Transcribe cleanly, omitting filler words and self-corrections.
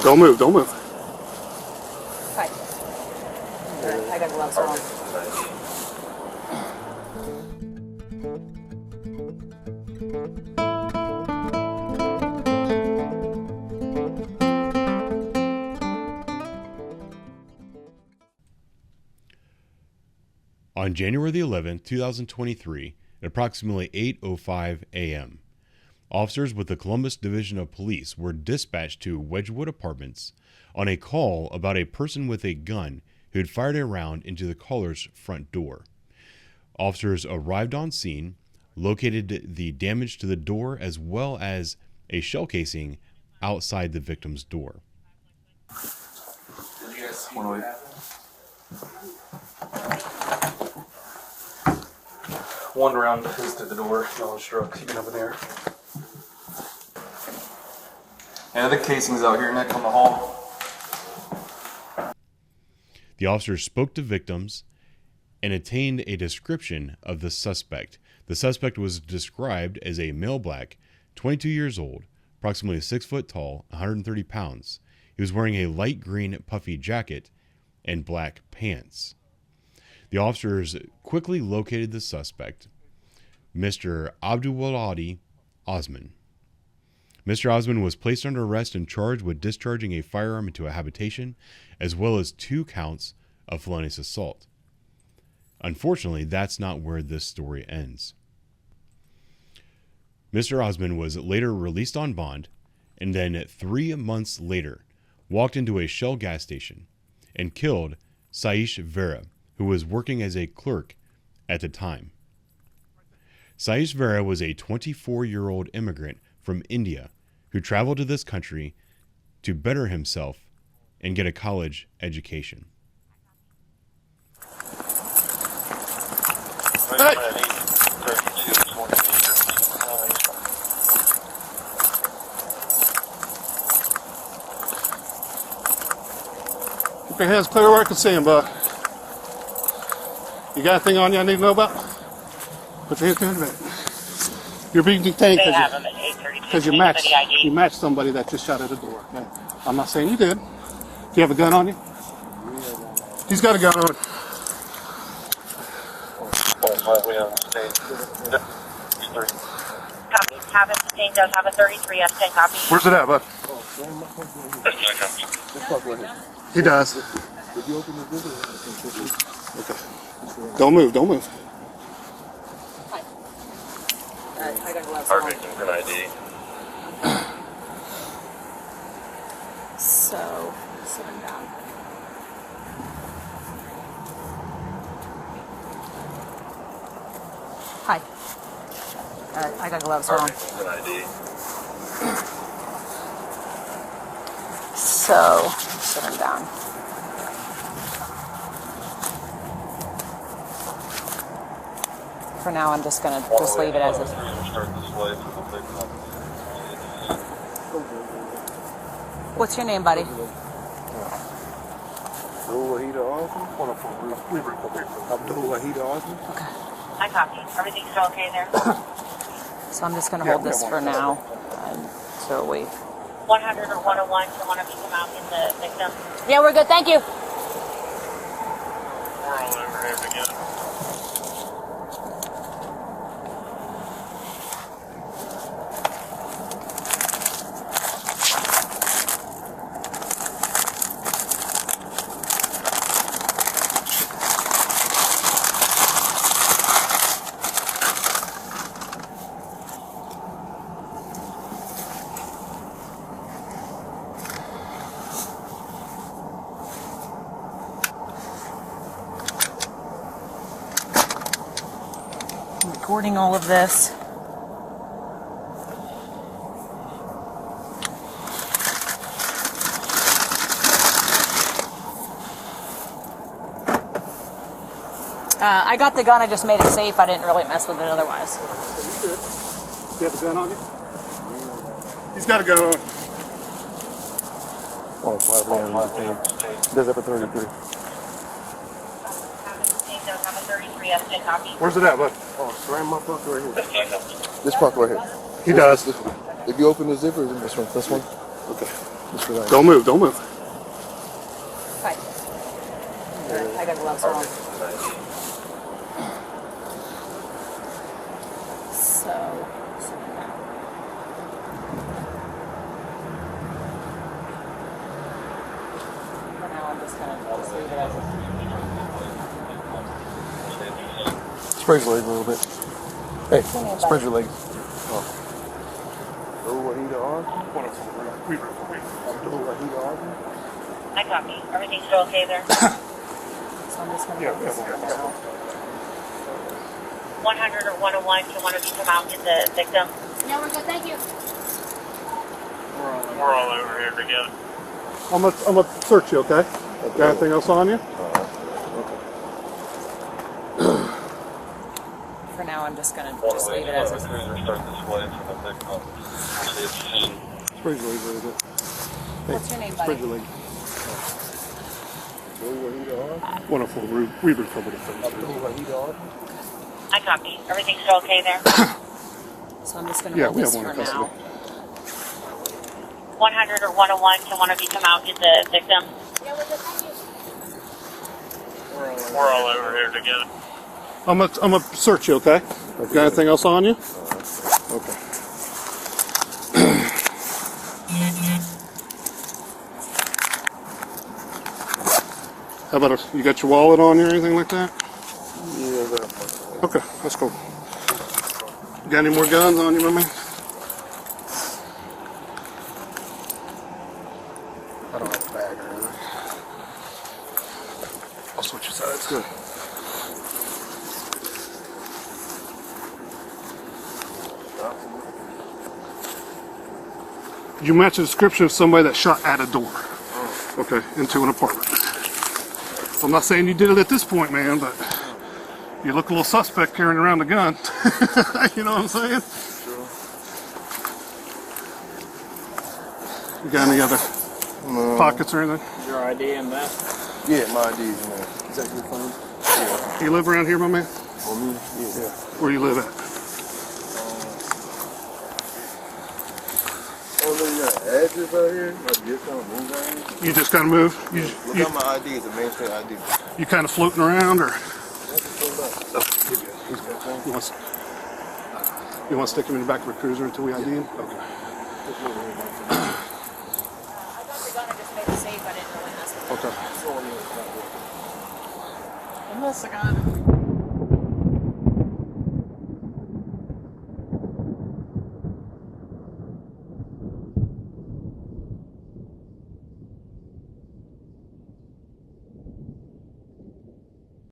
Don't move, don't move. Hi. I got gloves on. On January the 11th, 2023, at approximately 8:05 a.m., officers with the Columbus Division of Police were dispatched to Wedgwood Apartments on a call about a person with a gun who had fired a round into the caller's front door. Officers arrived on scene, located the damage to the door as well as a shell casing outside the victim's door. One round is to the door. Y'all struck. You can open there. And the casing's out here next on the hall. The officers spoke to victims and obtained a description of the suspect. The suspect was described as a male black, 22 years old, approximately 6 foot tall, 130 pounds. He was wearing a light green puffy jacket and black pants. The officers quickly located the suspect, Mr. Abdulwadi Osman. Mr. Osman was placed under arrest and charged with discharging a firearm into a habitation, as well as 2 counts of felonious assault. Unfortunately, that's not where this story ends. Mr. Osman was later released on bond, and then 3 months later walked into a Shell gas station and killed Saish Vera, who was working as a clerk at the time. Saish Vera was a 24-year-old immigrant from India who traveled to this country to better himself and get a college education. Hey! Keep your hands clear where I can see them, bud. You got anything on you I need to know about? Put your hands behind your back. You're being detained because you matched somebody that just shot at the door. Okay? I'm not saying you did. Do you have a gun on you? He's got a gun on. Have it detained, does have a 33 S10 copy. Where's it at, bud? He does. Okay. Don't move, don't move. I got gloves Our on. victim's an ID. So, sit him down. Hi. I got gloves Our on. victim's an ID. So, sit him down. For now, I'm just gonna just leave it as is. What's your name, buddy? Okay. I copy. Everything's still okay there? So I'm just gonna hold this for now until we. 100 or 101, so one of you come out in the victim. Yeah, we're good. Thank you. We're all over here again. Recording all of this. I got the gun. I just made it safe. I didn't really mess with it otherwise. You have a gun on you? He's got a gun on. Does have a 33. Does have a 33 S10 copy. Where's it at, bud? Oh, it's right in my pocket right here. This pocket right here. He does. If you open the zipper, it's in this one. This one. Okay. Don't move. Don't move. Hi. I got gloves on. So. For now, I'm just gonna just leave it as a. Spread your leg a little bit. Hey, Come here, spread buddy. your leg. Oh, Wahida on? I copy. Everything's still okay there? So I'm just gonna put this for now. 100 or 101, can one of you come out and get the victim? No, we're good, thank you. We're all over here together. I'm gonna search you, okay? Got anything else on you? For now, I'm just gonna just leave it as a. Spread your leg a little bit. What's your name, Spread buddy? your leg. 104 Weaver covered the face. I copy. Everything's still okay there? So I'm just gonna Yeah, hold we this have one for in custody. now. 100 or 101, can one of you come out and get the victim? No, we're good, thank you. We're all over here together. I'm gonna search you, okay? Got anything else on you? Okay. How about you got your wallet on you or anything like that? Yeah, Okay, that's cool. Got any more guns on you, my man? I don't have a bag or anything. I'll switch your sides. Good. You match the description of somebody that shot at a door. Okay, into an apartment. I'm not saying you did it at this point, man, but you look a little suspect carrying around a gun. You know what I'm saying? You got any other pockets or anything? Your ID in that? Yeah, my ID is in there. Is that your phone? You live around here, my man? On me? Yeah. Where you live at? Oh, look, you got an address out here? Like, just kind of move out here? You just kind of move? Look at my ID. It's a mainstream ID. You kind of floating around, or you want to stick him in the back of a cruiser until we ID him? Okay. I got the gun. I just made it safe. I didn't really mess with it. Okay. Unless the gun.